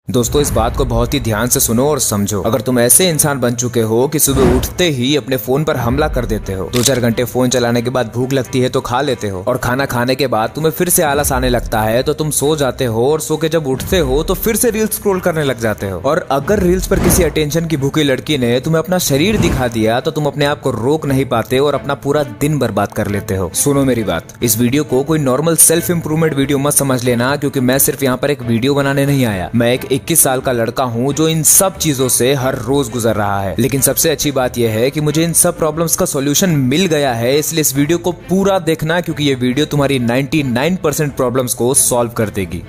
दोस्तों इस बात को बहुत ही ध्यान से सुनो और समझो। अगर तुम ऐसे इंसान बन चुके हो कि सुबह उठते ही अपने फोन पर हमला कर देते हो, 2-4 घंटे फोन चलाने के बाद भूख लगती है तो खा लेते हो, और खाना खाने के बाद तुम्हें फिर से आलस आने लगता है तो तुम सो जाते हो, और सो के जब उठते हो तो फिर से रील्स स्क्रॉल करने लग जाते हो। और अगर रील्स पर किसी अटेंशन की भूखी लड़की ने तुम्हें अपना शरीर दिखा दिया तो तुम अपने आप को रोक नहीं पाते और अपना पूरा दिन बर्बाद कर लेते हो। सुनो मेरी बात, इस वीडियो को कोई नॉर्मल सेल्फ इंप्रूवमेंट वीडियो मत समझ लेना, क्योंकि मैं सिर्फ यहाँ पर एक वीडियो बनाने नहीं आया। मैं एक 21 साल का लड़का हूँ जो इन सब चीजों से हर रोज गुजर रहा है। लेकिन सबसे अच्छी बात यह है कि मुझे इन सब प्रॉब्लम्स का सॉल्यूशन मिल गया है, इसलिए इस वीडियो को पूरा देखना, क्योंकि ये वीडियो तुम्हारी 99% प्रॉब्लम्स को सॉल्व कर देगी।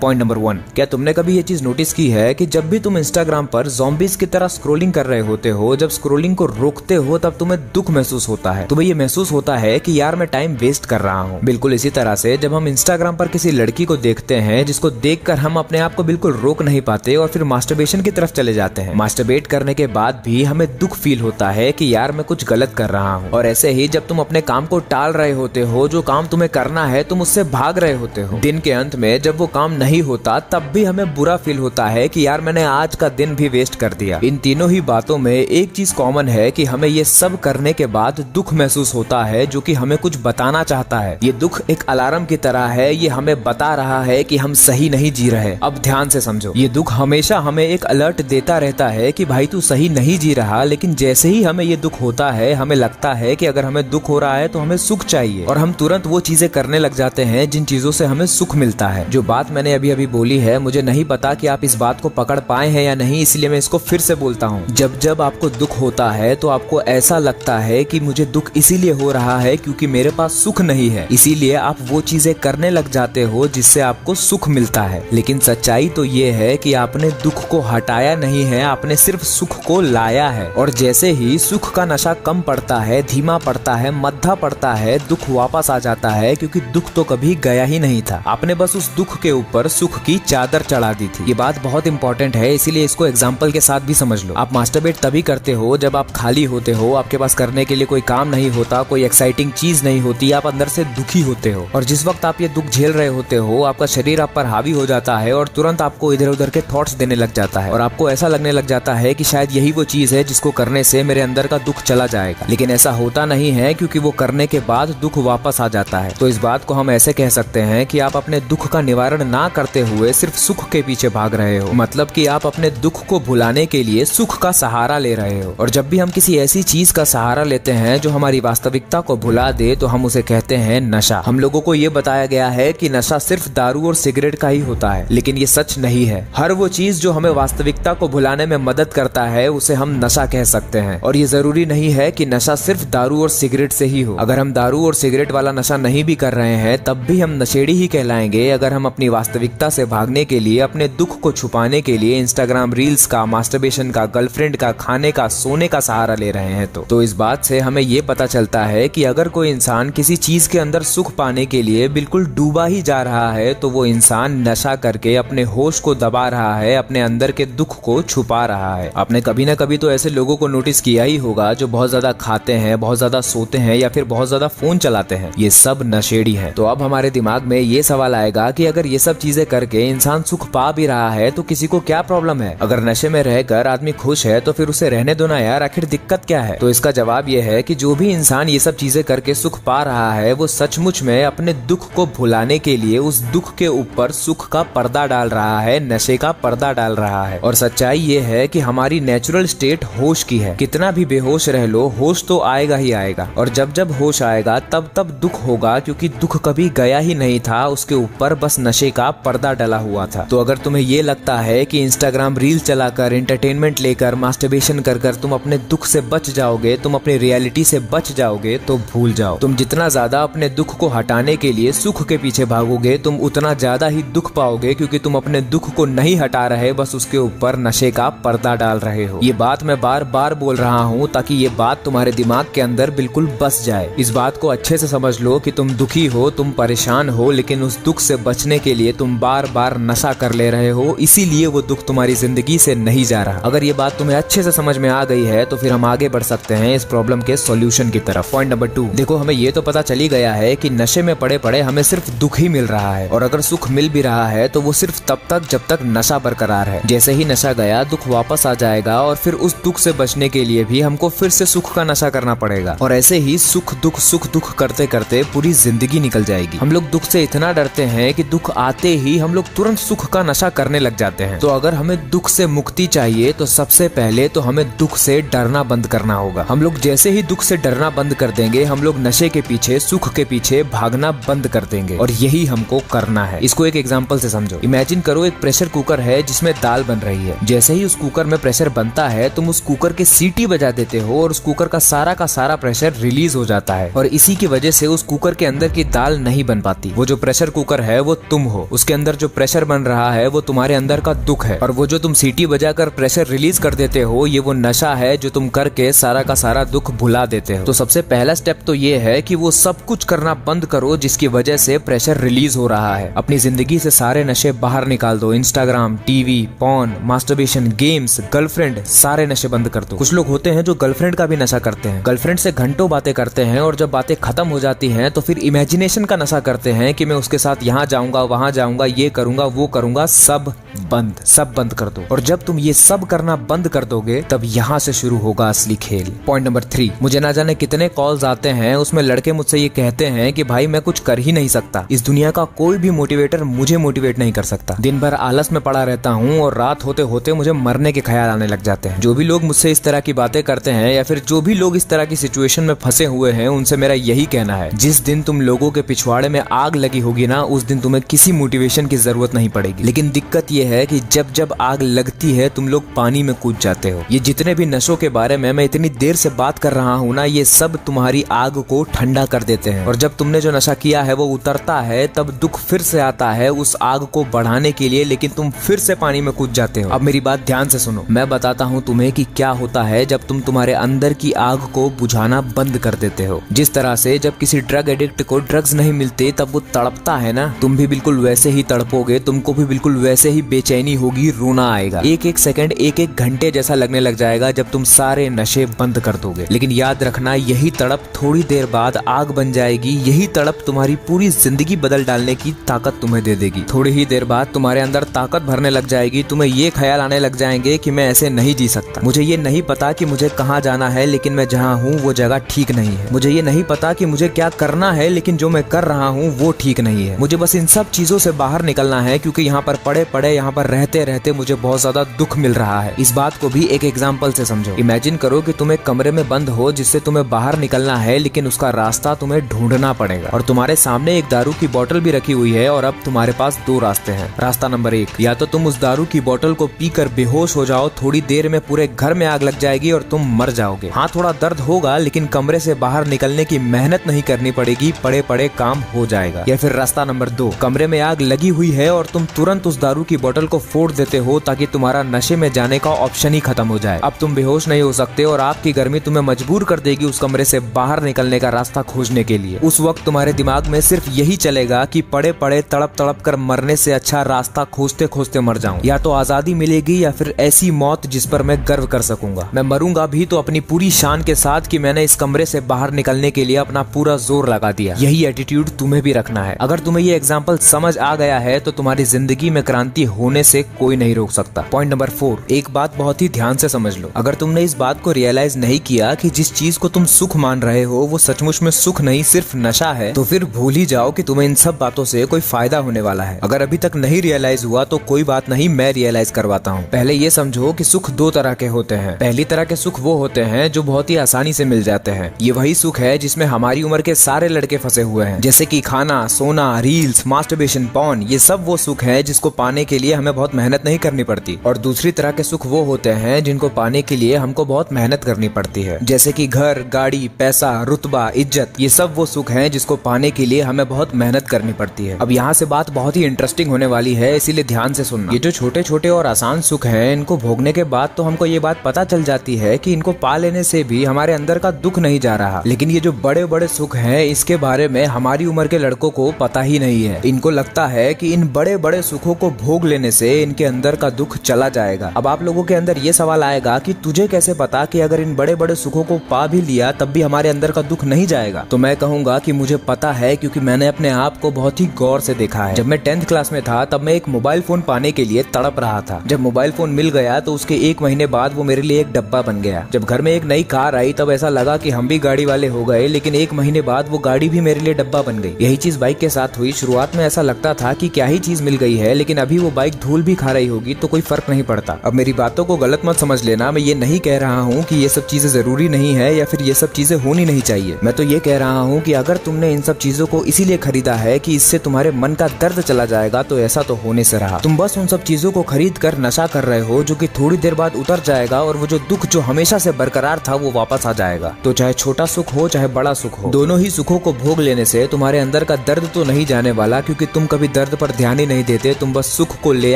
पॉइंट नंबर 1, क्या तुमने कभी ये चीज नोटिस की है कि जब भी तुम इंस्टाग्राम पर ज़ॉम्बीज की तरह स्क्रॉलिंग कर रहे होते हो, जब स्क्रॉलिंग को रोकते हो तब तुम्हें दुख महसूस होता है। तुम्हें ये महसूस होता है कि यार मैं टाइम वेस्ट कर रहा हूँ। बिल्कुल इसी तरह से जब हम इंस्टाग्राम पर किसी लड़की को देखते हैं जिसको देखकर हम अपने आप को बिल्कुल रोक नहीं पाते और फिर मास्टरबेशन की तरफ चले जाते हैं। मास्टरबेट करने के बाद भी हमें दुख फील होता है कि यार मैं कुछ गलत कर रहा हूँ। और ऐसे ही जब तुम अपने काम को टाल रहे होते हो, जो काम तुम्हें करना है तुम उससे भाग रहे होते हो, दिन के अंत में जब वो काम नहीं होता तब भी हमें बुरा फील होता है कि यार मैंने आज का दिन भी वेस्ट कर दिया। इन तीनों ही बातों में एक चीज कॉमन है कि हमें ये सब करने के बाद दुख महसूस होता है, जो कि हमें कुछ बताना चाहता है। ये दुख एक अलार्म की तरह है, ये हमें बता रहा है कि हम सही नहीं जी रहे। अब ध्यान से समझो, ये दुख हमेशा हमें एक अलर्ट देता रहता है कि भाई तू सही नहीं जी रहा। लेकिन जैसे ही हमें ये दुख होता है, हमें लगता है कि अगर हमें दुख हो रहा है तो हमें सुख चाहिए, और हम तुरंत वो चीजें करने लग जाते हैं जिन चीजों से हमें सुख मिलता है। जो बात मैंने अभी अभी बोली है, मुझे नहीं पता कि आप इस बात को पकड़ पाए हैं या नहीं, इसलिए मैं इसको फिर से बोलता हूँ। जब जब आपको दुख होता है तो आपको ऐसा लगता है कि मुझे दुख इसीलिए हो रहा है क्योंकि मेरे पास सुख नहीं है, इसीलिए आप वो चीजें करने लग जाते हो जिससे आपको सुख मिलता है। लेकिन सच्चाई तो ये है कि आपने दुख को हटाया नहीं है, आपने सिर्फ सुख को लाया है। और जैसे ही सुख का नशा कम पड़ता है, धीमा पड़ता है, मद्धा पड़ता है, दुख वापस आ जाता है, क्योंकि दुख तो कभी गया ही नहीं था। आपने बस उस दुख के ऊपर सुख की चादर चढ़ा दी थी। ये बात बहुत इंपॉर्टेंट है, इसीलिए इसको एग्जांपल के साथ भी समझ लो। आप मास्टरबेट तभी करते हो जब आप खाली होते हो, आपके पास करने के लिए कोई काम नहीं होता, कोई एक्साइटिंग चीज नहीं होती, आप अंदर से दुखी होते हो। और जिस वक्त आप ये दुख झेल रहे होते हो, आपका शरीर आप पर हावी हो जाता है और तुरंत आपको इधर उधर के थॉट्स देने लग जाता है, और आपको ऐसा लगने लग जाता है कि शायद यही वो चीज है जिसको करने से मेरे अंदर का दुख चला जाएगा। लेकिन ऐसा होता नहीं है, क्योंकि वो करने के बाद दुख वापस आ जाता है। तो इस बात को हम ऐसे कह सकते हैं कि आप अपने दुख का निवारण ना करते हुए सिर्फ सुख के पीछे भाग रहे हो। मतलब कि आप अपने दुख को भुलाने के लिए सुख का सहारा ले रहे हो। और जब भी हम किसी ऐसी चीज का सहारा लेते हैं जो हमारी वास्तविकता को भुला दे, तो हम उसे कहते हैं नशा। हम लोगों को ये बताया गया है कि नशा सिर्फ दारू और सिगरेट का ही होता है, लेकिन ये सच नहीं है। हर वो चीज जो हमें वास्तविकता को भुलाने में मदद करता है, उसे हम नशा कह सकते हैं। और ये जरूरी नहीं है कि नशा सिर्फ दारू और सिगरेट से ही हो। अगर हम दारू और सिगरेट वाला नशा नहीं भी कर रहे हैं, तब भी हम नशेड़ी ही कहलाएंगे, अगर हम अपनी वास्तविकता से भागने के लिए, अपने दुख को छुपाने के लिए इंस्टाग्राम रील्स का, मास्टरबेशन का, गर्लफ्रेंड का, खाने का, सोने का सहारा ले रहे हैं। तो इस बात से हमें ये पता चलता है कि अगर कोई इंसान किसी चीज के अंदर सुख पाने के लिए बिल्कुल डूबा ही जा रहा है, तो वो इंसान नशा करके अपने होश को दबा रहा है, अपने अंदर के दुख को छुपा रहा है। आपने कभी ना कभी तो ऐसे लोगों को नोटिस किया ही होगा जो बहुत ज्यादा खाते हैं, बहुत ज्यादा सोते हैं, या फिर बहुत ज्यादा फोन चलाते हैं। ये सब नशेड़ी है। तो अब हमारे दिमाग में ये सवाल आएगा कि अगर ये सब चीजें करके इंसान सुख पा भी रहा है तो किसी को क्या प्रॉब्लम है? अगर नशे में रहकर आदमी खुश है तो फिर उसे रहने दो ना यार, आखिर दिक्कत क्या है? तो इसका जवाब ये है कि जो भी इंसान ये सब चीजें करके सुख पा रहा है, वो सचमुच में अपने दुख को भुलाने के लिए उस दुख के ऊपर सुख का पर्दा डाल रहा है, नशे का पर्दा डाल रहा है। और सच्चाई ये है कि हमारी नेचुरल स्टेट होश की है। कितना भी बेहोश रह लो, होश तो आएगा ही आएगा। और जब जब होश आएगा तब तब दुख होगा, क्योंकि दुख कभी गया ही नहीं था, उसके ऊपर बस नशे का पर्दा डला हुआ था। तो अगर तुम्हें ये लगता है कि इंस्टाग्राम रील चलाकर, एंटरटेनमेंट लेकर, मास्टरबेशन कर कर तुम अपने दुख से बच जाओगे, तुम अपनी रियलिटी से बच जाओगे, तो भूल जाओ। तुम जितना ज्यादा अपने दुख को हटाने के लिए सुख के पीछे भागोगे, तुम उतना ज्यादा ही दुख पाओगे, क्योंकि तुम अपने दुख को नहीं हटा रहे, बस उसके ऊपर नशे का पर्दा डाल रहे हो। ये बात मैं बार बार बोल रहा हूँ ताकि ये बात तुम्हारे दिमाग के अंदर बिल्कुल बस जाए। इस बात को अच्छे से समझ लो कि तुम दुखी हो, तुम परेशान हो, लेकिन उस दुख से बचने के लिए तुम तुम बार बार नशा कर ले रहे हो, इसीलिए वो दुख तुम्हारी जिंदगी से नहीं जा रहा। अगर ये बात तुम्हें अच्छे से समझ में आ गई है तो फिर हम आगे बढ़ सकते हैं इस प्रॉब्लम के सॉल्यूशन की तरफ। पॉइंट नंबर 2, देखो हमें ये तो पता चली गया है कि नशे में पड़े पड़े हमें सिर्फ दुख ही मिल रहा है, और अगर सुख मिल भी रहा है तो वो सिर्फ तब तक जब तक नशा बरकरार है। जैसे ही नशा गया दुख वापस आ जाएगा, और फिर उस दुख से बचने के लिए भी हमको फिर से सुख का नशा करना पड़ेगा, और ऐसे ही सुख दुख करते करते पूरी जिंदगी निकल जाएगी। हम लोग दुख से इतना डरते हैं कि दुख आते ही हम लोग तुरंत सुख का नशा करने लग जाते हैं। तो अगर हमें दुख से मुक्ति चाहिए तो सबसे पहले तो हमें दुख से डरना बंद करना होगा। हम लोग जैसे ही दुख से डरना बंद कर देंगे, हम लोग नशे के पीछे, सुख के पीछे भागना बंद कर देंगे, और यही हमको करना है। इसको एक एग्जांपल से समझो। इमेजिन करो एक प्रेशर कुकर है जिसमें दाल बन रही है। जैसे ही उस कुकर में प्रेशर बनता है, तुम उस कुकर के सीटी बजा देते हो और उस कुकर का सारा प्रेशर रिलीज हो जाता है, और इसी की वजह से उस कुकर के अंदर की दाल नहीं बन पाती। वो जो प्रेशर कुकर है वो तुम हो, उसके अंदर जो प्रेशर बन रहा है वो तुम्हारे अंदर का दुख है, और वो जो तुम सीटी बजाकर प्रेशर रिलीज कर देते हो ये वो नशा है जो तुम करके सारा का सारा दुख भुला देते हो। तो सबसे पहला स्टेप तो ये है कि वो सब कुछ करना बंद करो जिसकी वजह से प्रेशर रिलीज हो रहा है। अपनी जिंदगी से सारे नशे बाहर निकाल दो। Instagram, TV, porn, masturbation, games, girlfriend, सारे नशे बंद कर दो। कुछ लोग होते हैं जो गर्लफ्रेंड का भी नशा करते हैं, गर्लफ्रेंड से घंटों बातें करते हैं, और जब बातें खत्म हो जाती हैं तो फिर इमेजिनेशन का नशा करते हैं कि मैं उसके साथ यहाँ जाऊंगा, वहां जाऊंगा, ये करूंगा, वो करूंगा। सब बंद कर दो। और जब तुम ये सब करना बंद कर दोगे तब यहाँ से शुरू होगा असली खेल। पॉइंट नंबर 3, मुझे ना जाने कितने कॉल्स आते हैं, उसमें लड़के मुझसे ये कहते हैं कि भाई मैं कुछ कर ही नहीं सकता, इस दुनिया का कोई भी मोटिवेटर मुझे मोटिवेट नहीं कर सकता, दिन भर आलस में पड़ा रहता हूँ और रात होते होते मुझे मरने के ख्याल आने लग जाते हैं। जो भी लोग मुझसे इस तरह की बातें करते हैं या फिर जो भी लोग इस तरह की सिचुएशन में फंसे हुए हैं, उनसे मेरा यही कहना है, जिस दिन तुम लोगों के पिछवाड़े में आग लगी होगी ना, उस दिन तुम्हें किसी मोटिवेशन की जरूरत नहीं पड़ेगी। लेकिन दिक्कत यह है कि जब जब आग लगती है तुम लोग पानी में कूद जाते हो। ये जितने भी नशों के बारे में मैं इतनी देर से बात कर रहा हूँ ना, ये सब तुम्हारी आग को ठंडा कर देते हैं, और जब तुमने जो नशा किया है वो उतरता है तब दुख फिर से आता है उस आग को बढ़ाने के लिए, लेकिन तुम फिर से पानी में कूद जाते हो। अब मेरी बात ध्यान से सुनो, मैं बताता हूँ तुम्हें कि क्या होता है जब तुम तुम्हारे अंदर की आग को बुझाना बंद कर देते हो। जिस तरह से जब किसी ड्रग एडिक्ट को ड्रग्स नहीं मिलते तब वो तड़पता है ना, तुम भी बिल्कुल वैसे ही तड़पोगे, तुमको भी बिल्कुल वैसे ही बेचैनी होगी, रोना आएगा, एक एक सेकंड, एक एक घंटे जैसा लगने लग जाएगा जब तुम सारे नशे बंद कर दोगे। लेकिन याद रखना, यही तड़प थोड़ी देर बाद आग बन जाएगी, यही तड़प तुम्हारी पूरी जिंदगी बदल डालने की ताकत तुम्हें दे देगी। थोड़ी ही देर बाद तुम्हारे अंदर ताकत भरने लग जाएगी, तुम्हें ये ख्याल आने लग जाएंगे कि मैं ऐसे नहीं जी सकता, मुझे ये नहीं पता कि मुझे कहाँ जाना है, लेकिन मैं जहाँ हूँ वो जगह ठीक नहीं है, मुझे ये नहीं पता कि मुझे क्या करना है, लेकिन जो मैं कर रहा हूँ वो ठीक नहीं है, मुझे बस इन सब चीजों से बाहर निकलना है, क्योंकि यहाँ पर पड़े पड़े, यहाँ पर रहते रहते मुझे बहुत ज्यादा दुख मिल रहा है। इस बात को भी एक एग्जांपल से समझो। इमेजिन करो कि तुम एक कमरे में बंद हो जिससे तुम्हें बाहर निकलना है, लेकिन उसका रास्ता तुम्हें ढूंढना पड़ेगा, और तुम्हारे सामने एक दारू की बोतल भी रखी हुई है, और अब तुम्हारे पास दो रास्ते हैं। रास्ता नंबर 1, या तो तुम उस दारू की बोतल को पीकर बेहोश हो जाओ, थोड़ी देर में पूरे घर में आग लग जाएगी और तुम मर जाओगे। हाँ, थोड़ा दर्द होगा, लेकिन कमरे से बाहर निकलने की मेहनत नहीं करनी पड़ेगी, पड़े पड़े काम हो जाएगा। या फिर रास्ता नंबर 2, कमरे में आग लगी हुई है और तुम तुरंत उस दारू की बोतल को फोड़ देते हो ताकि तुम्हारा नशे में जाने का ऑप्शन ही खत्म हो जाए। अब तुम बेहोश नहीं हो सकते और आपकी गर्मी तुम्हें मजबूर कर देगी उस कमरे से बाहर निकलने का रास्ता खोजने के लिए। उस वक्त तुम्हारे दिमाग में सिर्फ यही चलेगा कि पड़े पड़े तड़प तड़प कर मरने से अच्छा रास्ता खोजते खोजते मर जाऊं, या तो आजादी मिलेगी या फिर ऐसी मौत जिस पर मैं गर्व कर सकूंगा। मैं मरूंगा भी तो अपनी पूरी शान के साथ कि मैंने इस कमरे से बाहर निकलने के लिए अपना पूरा जोर लगा दिया। यही एटीट्यूड तुम्हें भी रखना है। अगर तुम्हें ये एग्जाम्पल समझ आ गया है तो तुम्हारी जिंदगी में क्रांति होने से कोई नहीं रोक सकता। पॉइंट नंबर 4, एक बात बहुत ही ध्यान से समझ लो। अगर तुमने इस बात को रियलाइज नहीं किया कि जिस चीज को तुम सुख मान रहे हो वो सचमुच में सुख नहीं, सिर्फ नशा है, तो फिर भूल ही जाओ कि तुम्हें इन सब बातों से कोई फायदा होने वाला है। अगर अभी तक नहीं रियलाइज हुआ तो कोई बात नहीं, मैं रियलाइज करवाता हूँ। पहले ये समझो कि सुख दो तरह के होते हैं। पहली तरह के सुख वो होते हैं जो बहुत ही आसानी से मिल जाते हैं। ये वही सुख है जिसमें हमारी उम्र के सारे लड़के फंसे हुए हैं, जैसे कि खाना, सोना, रील्स, मास्टरबेशन, पॉर्न। ये सब वो सुख है जिसको पाने के लिए हमें बहुत मेहनत नहीं करनी पड़ती। और दूसरी तरह के सुख वो होते हैं जिनको पाने के लिए हमको बहुत मेहनत करनी पड़ती है, जैसे कि घर, गाड़ी, पैसा, रुतबा, इज्जत। ये सब वो सुख हैं जिसको पाने के लिए हमें बहुत मेहनत करनी पड़ती है। अब यहाँ से बात बहुत ही इंटरेस्टिंग होने वाली है, इसीलिए ध्यान से सुनना। ये जो छोटे छोटे और आसान सुख हैं, इनको भोगने के बाद तो हमको ये बात पता चल जाती है कि इनको पा लेने से भी हमारे अंदर का दुख नहीं जा रहा। लेकिन ये जो बड़े बड़े सुख हैं, इसके बारे में हमारी उम्र के लड़कों को पता ही नहीं है। इनको लगता है कि इन बड़े बड़े सुखों को भोग लेने से इनके अंदर का दुख चला जाएगा। अब आप लोगों के अंदर ये सवाल आएगा कि तुझे कैसे पता कि अगर इन बड़े बड़े सुखों को पा भी लिया तब भी हमारे अंदर का दुख नहीं जाएगा? तो मैं कहूंगा कि मुझे पता है, क्योंकि मैंने अपने आप को बहुत ही गौर से देखा है। जब मैं 10th क्लास में था तब मैं एक मोबाइल फोन पाने के लिए तड़प रहा था। जब मोबाइल फोन मिल गया तो उसके 1 महीने बाद वो मेरे लिए एक डब्बा बन गया। जब घर में एक नई कार आई तब ऐसा लगा कि हम भी गाड़ी वाले हो गए, लेकिन 1 महीने बाद वो गाड़ी भी मेरे लिए डब्बा बन गई। यही चीज बाइक के साथ हुई। शुरुआत में ऐसा लगता था कि क्या ही चीज मिल गई है, लेकिन अभी वो बाइक धूल भी खा रही होगी तो कोई फर्क नहीं पड़ता। अब मेरी बातों को गलत मत समझ लेना, मैं ये नहीं कह रहा हूँ कि ये सब चीजें जरूरी नहीं है या फिर ये सब चीजें होनी नहीं चाहिए। मैं तो ये कह रहा हूँ कि अगर तुमने इन सब चीजों को इसीलिए खरीदा है कि इससे तुम्हारे मन का दर्द चला जाएगा, तो ऐसा तो होने से रहा। तुम बस उन सब चीजों को खरीद कर नशा कर रहे हो जो कि थोड़ी देर बाद उतर जाएगा, और वो जो दुख जो हमेशा से बरकरार था वो वापस आ जाएगा। तो चाहे छोटा सुख हो चाहे बड़ा सुख हो, दोनों ही सुखों को भोग लेने से तुम्हारे अंदर का दर्द तो नहीं जाने वाला, क्योंकि तुम कभी दर्द पर ध्यान ही नहीं देते। तुम बस सुख को ले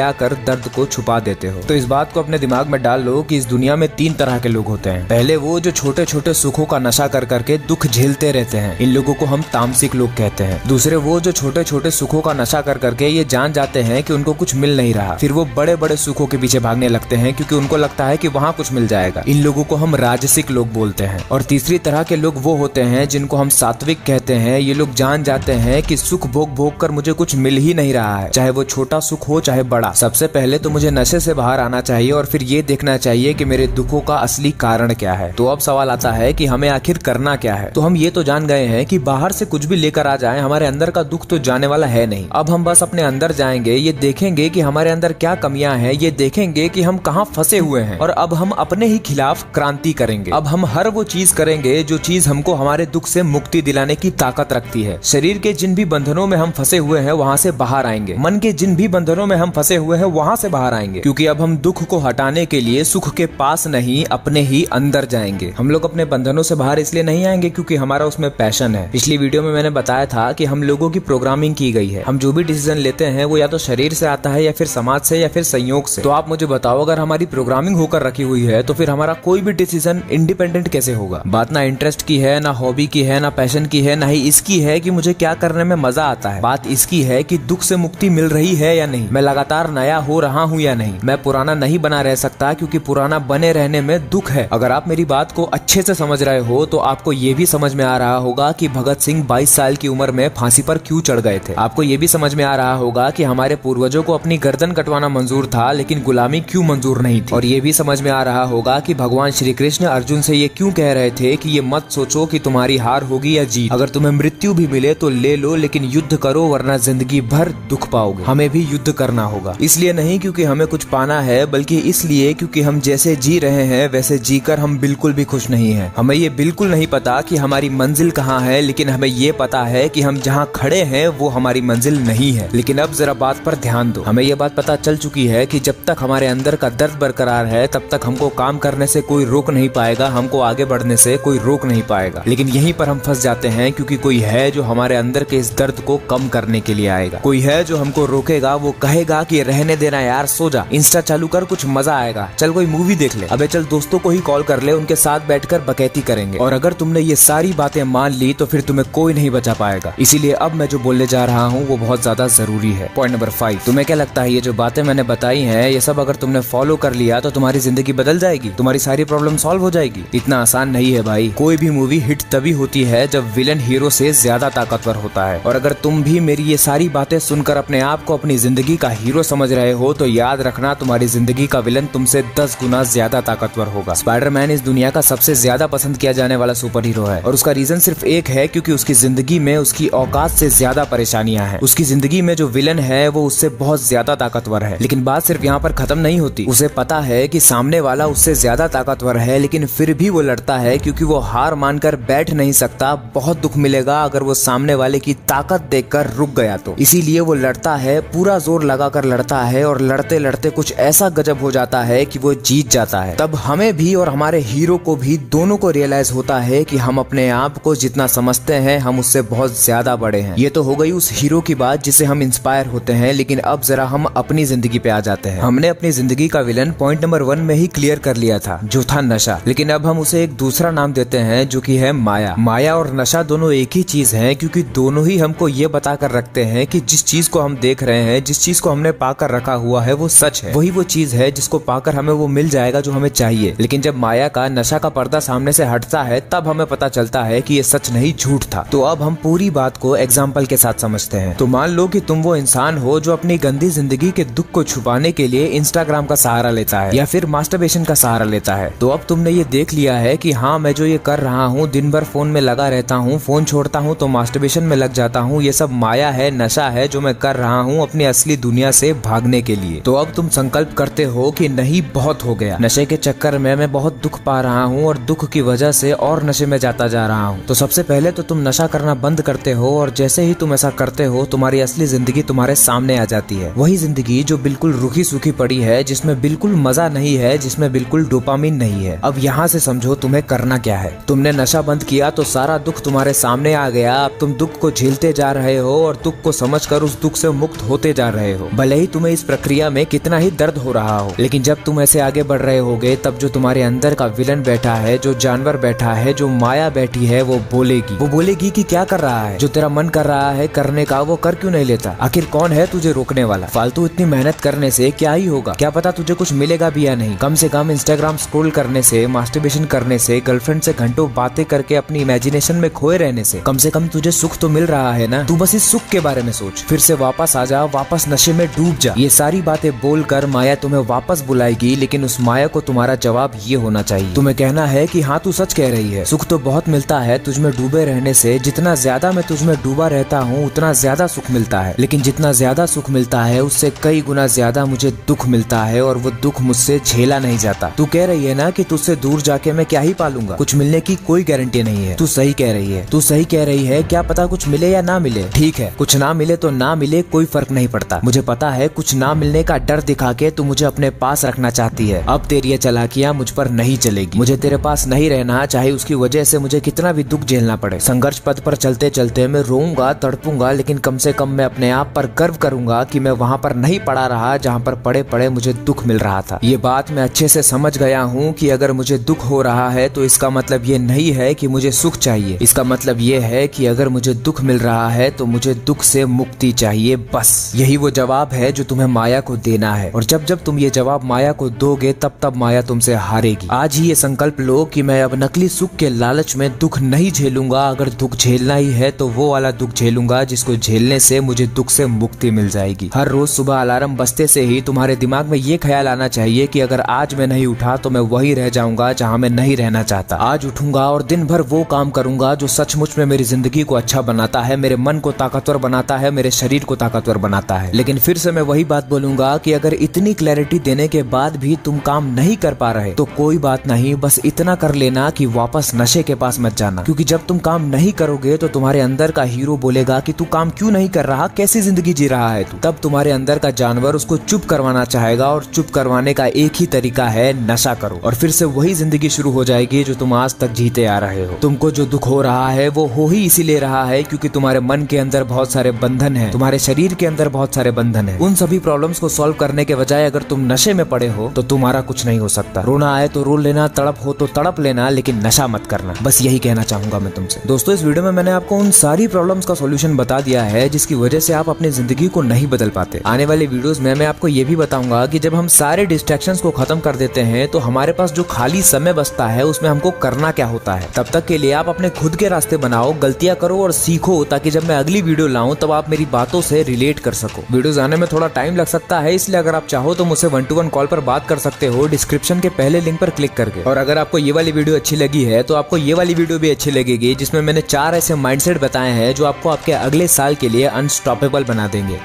आकर दर्द को छुपा देते हो। तो इस बात को अपने दिमाग में डाल लो कि इस दुनिया में 3 तरह के लोग होते हैं। पहले वो जो छोटे छोटे सुखों का नशा कर करके दुख झेलते रहते हैं, इन लोगों को हम तामसिक लोग कहते हैं। दूसरे वो जो छोटे छोटे सुखों का नशा कर करके ये जान जाते हैं कि उनको कुछ मिल नहीं रहा, फिर वो बड़े बड़े सुखों के पीछे भागने लगते हैं क्योंकि उनको लगता है कि वहाँ कुछ मिल जाएगा। इन लोगों को हम राजसिक लोग बोलते हैं। और तीसरी तरह के लोग वो होते हैं जिनको हम सात्विक कहते हैं। ये लोग जान जाते हैं कि सुख भोग भोग कर मुझे कुछ मिल ही नहीं रहा है, चाहे वो छोटा सुख हो चाहे बड़ा। सबसे पहले तो मुझे नशे से बाहर आना चाहिए और फिर ये देखना चाहिए कि मेरे दुखों का असली कारण क्या है। तो अब सवाल आता है कि हमें आखिर करना क्या है। तो हम ये तो जान गए हैं कि बाहर से कुछ भी लेकर आ जाए, हमारे अंदर का दुख तो जाने वाला है नहीं। अब हम बस अपने अंदर जाएंगे, ये देखेंगे कि हमारे अंदर क्या कमियां हैं, ये देखेंगे कि हम कहाँ फंसे हुए हैं, और अब हम अपने ही खिलाफ क्रांति करेंगे। अब हम हर वो चीज करेंगे जो चीज हमको हमारे दुख से मुक्ति दिलाने की ताकत रखती है। शरीर के जिन भी बंधनों में हम फंसे हुए हैं वहाँ से बाहर आएंगे। मन के जिन भी बंधनों में हम फंसे हुए हैं वहाँ से बाहर आएंगे, क्योंकि अब हम दुख को हटाने के लिए सुख के पास नहीं अपने ही अंदर जाएंगे। हम लोग अपने बंधनों से बाहर इसलिए नहीं आएंगे क्योंकि हमारा उसमें पैशन है। पिछली वीडियो में मैंने बताया था कि हम लोगों की प्रोग्रामिंग की गई है। हम जो भी डिसीजन लेते हैं वो या तो शरीर से आता है या फिर समाज से या फिर संयोग से। तो आप मुझे बताओ, अगर हमारी प्रोग्रामिंग होकर रखी हुई है तो फिर हमारा कोई भी डिसीजन इंडिपेंडेंट कैसे होगा? बात ना इंटरेस्ट की है, ना हॉबी की है, ना पैशन की है, ना ही इसकी है कि मुझे क्या करने में मजा आता है। बात इसकी है कि दुख से मुक्ति मिल रही है या नहीं, मैं लगातार नया हो रहा हूँ या नहीं। मैं पुराना नहीं बना रह सकता क्योंकि पुराना बने रहने में दुख है। अगर आप मेरी बात को अच्छे से समझ रहे हो तो आपको ये भी समझ में आ रहा होगा कि भगत सिंह 22 साल की उम्र में फांसी पर क्यों चढ़ गए थे। आपको ये भी समझ में आ रहा होगा कि हमारे पूर्वजों को अपनी गर्दन कटवाना मंजूर था लेकिन गुलामी क्यों मंजूर नहीं थी। और ये भी समझ में आ रहा होगा कि भगवान श्री कृष्ण अर्जुन से ये क्यों कह रहे थे कि ये मत सोचो कि तुम्हारी हार होगी या जीत। अगर तुम्हें मृत्यु भी मिले तो ले लो, लेकिन युद्ध करो वरना जिंदगी भर दुख पाओगे। हमें भी युद्ध करना होगा, इसलिए नहीं क्योंकि हमें कुछ पाना है, बल्कि इसलिए क्योंकि हम जैसे जी रहे हैं वैसे जीकर हम बिल्कुल भी खुश नहीं हैं। हमें ये बिल्कुल नहीं पता कि हमारी मंजिल कहाँ है, लेकिन हमें ये पता है कि हम जहाँ खड़े हैं वो हमारी मंजिल नहीं है। लेकिन अब जरा बात पर ध्यान दो। हमें ये बात पता चल चुकी है कि जब तक हमारे अंदर का दर्द बरकरार है तब तक हमको काम करने से कोई रोक नहीं पाएगा, हमको आगे बढ़ने से कोई रोक नहीं पाएगा। लेकिन यहीं पर हम फंस जाते हैं क्योंकि कोई है जो हमारे अंदर के इस दर्द को कम करने के लिए आएगा। कोई है जो हमको रोकेगा, वो कहेगा कि रहने देना यार, सो जा, इंस्टा चालू कर, कुछ मजा आएगा, चल कोई मूवी देख ले, अबे चल दोस्तों को ही कॉल कर ले, उनके साथ बैठकर बकैती करेंगे। और अगर तुमने ये सारी बातें मान ली तो फिर तुम्हें कोई नहीं बचा पाएगा। इसीलिए अब मैं जो बोलने जा रहा हूँ वो बहुत ज्यादा जरूरी है। पॉइंट नंबर 5, तुम्हें क्या लगता है ये जो बातें मैंने बताई हैं ये सब अगर तुमने फॉलो कर लिया तो तुम्हारी जिंदगी बदल जाएगी, तुम्हारी सारी प्रॉब्लम सॉल्व हो जाएगी? इतना आसान नहीं है भाई। कोई भी मूवी हिट तभी होती है जब विलन हीरो से ज्यादा ताकतवर होता है। और अगर तुम भी मेरी ये सारी बातें सुनकर अपने आप को अपनी जिंदगी का हीरो समझ रहे हो तो याद रखना, तुम्हारी जिंदगी का विलन तुमसे 10 गुना ज्यादा ताकतवर होगा। स्पाइडरमैन इस दुनिया का सबसे ज्यादा पसंद किया जाने वाला सुपर हीरो है, और उसका रीजन सिर्फ एक है, क्योंकि उसकी जिंदगी में उसकी औकात से ज्यादा परेशानियां हैं। उसकी जिंदगी में जो विलन है वो उससे बहुत ज्यादा ताकतवर है। लेकिन बात सिर्फ यहाँ पर खत्म नहीं होती। उसे पता है कि सामने वाला उससे ज्यादा ताकतवर है, लेकिन फिर भी वो लड़ता है क्योंकि वो हार मानकर बैठ नहीं सकता। बहुत दुख मिलेगा अगर वो सामने वाले की ताकत देखकर रुक गया तो। इसीलिए वो लड़ता है, पूरा जोर लगाकर लड़ता है, और लड़ते लड़ते कुछ ऐसा गजब हो जाता है कि वो जीत जाता है। तब हमें भी और हमारे हीरो को भी दोनों को रियलाइज होता है कि हम अपने आप को जितना समझते हैं हम उससे बहुत ज्यादा बड़े हैं। ये तो हो गई उस हीरो की बात जिससे हम इंस्पायर होते हैं। लेकिन अब जरा हम अपनी जिंदगी पे आ जाते हैं। हमने अपनी जिंदगी का विलन पॉइंट नंबर 1 में ही क्लियर कर लिया था, जो था नशा। लेकिन अब हम उसे एक दूसरा नाम देते हैं जो कि है माया। माया और नशा दोनों एक ही चीज है, क्योंकि दोनों ही हमको ये बताकर रखते हैं कि जिस चीज को हम देख रहे हैं, जिस चीज को हमने पाकर रखा हुआ है वो सच है, वही वो चीज है जिसको पाकर हमें वो मिल जाएगा जो हमें चाहिए। लेकिन जब माया का नशा का पर्दा सामने से हटता है तब हमें पता चलता है कि ये सच नहीं झूठ था। तो अब हम पूरी बात को एग्जाम्पल के साथ समझते हैं। तो मान लो कि तुम वो इंसान हो जो अपनी गंदी जिंदगी के दुख को छुपाने के लिए इंस्टाग्राम का सहारा लेता है या फिर मास्टरबेशन का सहारा लेता है। तो अब तुमने ये देख लिया है कि हाँ, मैं जो ये कर रहा हूँ, दिन भर फोन में लगा रहता हूँ, फोन छोड़ता हूँ तो मास्टरबेशन में लग जाता हूँ, ये सब माया है, नशा है जो मैं कर रहा हूँ अपनी असली दुनिया से भागने के लिए। तो अब तुम संकल्प करते हो कि नहीं, बहुत हो गया, नशे के चक्कर में मैं बहुत दुख पा रहा हूँ और दुख की वजह से और नशे में जाता जा रहा हूँ। तो सबसे पहले तो तुम नशा करना बंद करते हो और जैसे ही तुम ऐसा करते हो तुम्हारी असली जिंदगी तुम्हारे सामने आ जाती है। वही जिंदगी जो बिल्कुल रूखी सूखी पड़ी है, जिसमें बिल्कुल मजा नहीं है, जिसमें बिल्कुल डोपामिन नहीं है। अब यहाँ से समझो तुम्हें करना क्या है। तुमने नशा बंद किया तो सारा दुख तुम्हारे सामने आ गया। अब तुम दुख को झेलते जा रहे हो और दुख को समझकर उस दुख से मुक्त होते जा रहे हो। भले ही तुम्हें इस प्रक्रिया में कितना ही दर्द हो रहा हो, लेकिन जब तुम ऐसे आगे बढ़ रहे होगे तब जो तुम्हारे अंदर का विलन बैठा है, जो जानवर बैठा है, जो माया बैठी है, वो बोलेगी कि क्या कर रहा है, जो तेरा मन कर रहा है करने का वो कर क्यों नहीं लेता। आखिर कौन है तुझे रोकने वाला। फालतू इतनी मेहनत करने से क्या ही होगा, क्या पता तुझे कुछ मिलेगा भी या नहीं। कम से कम इंस्टाग्राम स्क्रॉल करने से, मास्टरबेशन करने से, गर्लफ्रेंड से घंटों बातें करके अपनी इमेजिनेशन में खोए रहने से कम तुझे सुख तो मिल रहा है ना। तू बस इस सुख के बारे में सोच, फिर से वापस आ जा, वापस नशे में डूब जा। ये सारी बातें बोलकर माया तुम्हें वापस बुलाएगी, लेकिन उस माया को तुम्हारा जवाब ये होना चाहिए। तुम्हें कहना है कि हाँ, तू सच कह रही है, सुख तो बहुत मिलता है तुझमें डूबे रहने से। जितना ज्यादा मैं तुझमें डूबा रहता हूँ उतना ज्यादा सुख मिलता है, लेकिन जितना ज्यादा सुख मिलता है उससे कई गुना ज्यादा मुझे दुख मिलता है और वो दुख मुझसे झेला नहीं जाता। तू कह रही है ना कि तुझसे दूर जाके मैं क्या ही पालूंगा, कुछ मिलने की कोई गारंटी नहीं है। तू सही कह रही है, तू सही कह रही है। क्या पता कुछ मिले या ना मिले, ठीक है, कुछ ना मिले तो ना मिले, कोई फर्क नहीं पड़ता। मुझे पता है कुछ ना मिलने का डर दिखा के तू मुझे अपने पास रखना चाहती है। अब तेरी ये चालाकियां मुझ पर नहीं चलेगी। मुझे तेरे पास नहीं रहना, चाहे उसकी वजह से मुझे कितना भी दुख झेलना पड़े। संघर्ष पथ पर चलते चलते मैं रोऊंगा, तड़पूंगा, लेकिन कम से कम मैं अपने आप पर गर्व करूंगा कि मैं वहाँ पर नहीं पड़ा रहा जहाँ पर पड़े पड़े मुझे दुख मिल रहा था। ये बात मैं अच्छे से समझ गया हूँ कि अगर मुझे दुख हो रहा है तो इसका मतलब ये नहीं है कि मुझे सुख चाहिए। इसका मतलब ये है कि अगर मुझे दुख मिल रहा है तो मुझे दुख से मुक्ति चाहिए। बस यही वो जवाब है जो तुम्हें माया को देना है। और जब जब तुम ये जवाब माया को दोगे तब तब माया तुमसे हारेगी। आज ही ये संकल्प लो कि मैं अब नकली सुख के लालच में दुख नहीं झेलूंगा। अगर दुख झेलना ही है तो वो वाला दुख झेलूंगा जिसको झेलने से मुझे दुख से मुक्ति मिल जाएगी। हर रोज सुबह अलार्म बजते से ही तुम्हारे दिमाग में ये ख्याल आना चाहिए कि अगर आज मैं नहीं उठा तो मैं वही रह जाऊंगा जहाँ मैं नहीं रहना चाहता। आज उठूंगा और दिन भर वो काम करूंगा जो सचमुच में मेरी जिंदगी को अच्छा बनाता है, मेरे मन को ताकतवर बनाता है, मेरे शरीर को ताकतवर बनाता है। लेकिन फिर से मैं वही बात बोलूंगा कि अगर इतनी क्लैरिटी देने के बाद भी तुम काम नहीं कर पा रहे तो कोई बात नहीं, बस इतना कर लेना कि वापस नशे के पास मत जाना। क्योंकि जब तुम काम नहीं करोगे तो तुम्हारे अंदर का हीरो बोलेगा कि तू काम क्यों नहीं कर रहा, कैसी जिंदगी जी रहा है तू। तब तुम्हारे अंदर का जानवर उसको चुप करवाना चाहेगा और चुप करवाने का एक ही तरीका है, नशा करो। और फिर से वही जिंदगी शुरू हो जाएगी जो तुम आज तक जीते आ रहे हो। तुमको जो दुख हो रहा है वो हो ही इसीलिए रहा है क्योंकि तुम्हारे मन के अंदर बहुत सारे बंधन हैं, तुम्हारे शरीर के अंदर बहुत सारे बंधन हैं। उन सभी प्रॉब्लम्स को सॉल्व करने के बजाय अगर तुम नशे में पड़े हो तो तुम्हारा कुछ नहीं हो सकता। रोना आए तो रो लेना, तड़प हो तो तड़प लेना, लेकिन नशा मत करना। बस यही कहना चाहूंगा मैं तुमसे। दोस्तों, इस वीडियो में मैंने आपको उन सारी प्रॉब्लम्स का सॉल्यूशन बता दिया है जिसकी वजह से आप अपनी जिंदगी को नहीं बदल पाते। आने वाले वीडियोस में मैं आपको ये भी बताऊंगा कि जब हम सारे डिस्ट्रैक्शंस को खत्म कर देते हैं तो हमारे पास जो खाली समय बचता है उसमें हमको करना क्या होता है। तब तक के लिए आप अपने खुद के रास्ते बनाओ, गलतियां करो और सीखो, ताकि जब मैं अगली वीडियो लाऊं तब आप मेरी बातों से रिलेट कर सको। वीडियोस आने में थोड़ा टाइम लग सकता है, इसलिए अगर आप चाहो तो मुझसे 1-to-1 कॉल पर बात कर सकते हो डिस्क्रिप्शन के पहले लिंक पर क्लिक करके। और अगर आपको ये वाली वीडियो अच्छी लगी है तो आपको ये वाली वीडियो भी अच्छी लगेगी जिसमें मैंने 4 ऐसे माइंडसेट बताए हैं जो आपको आपके अगले साल के लिए अनस्टॉपेबल बना देंगे।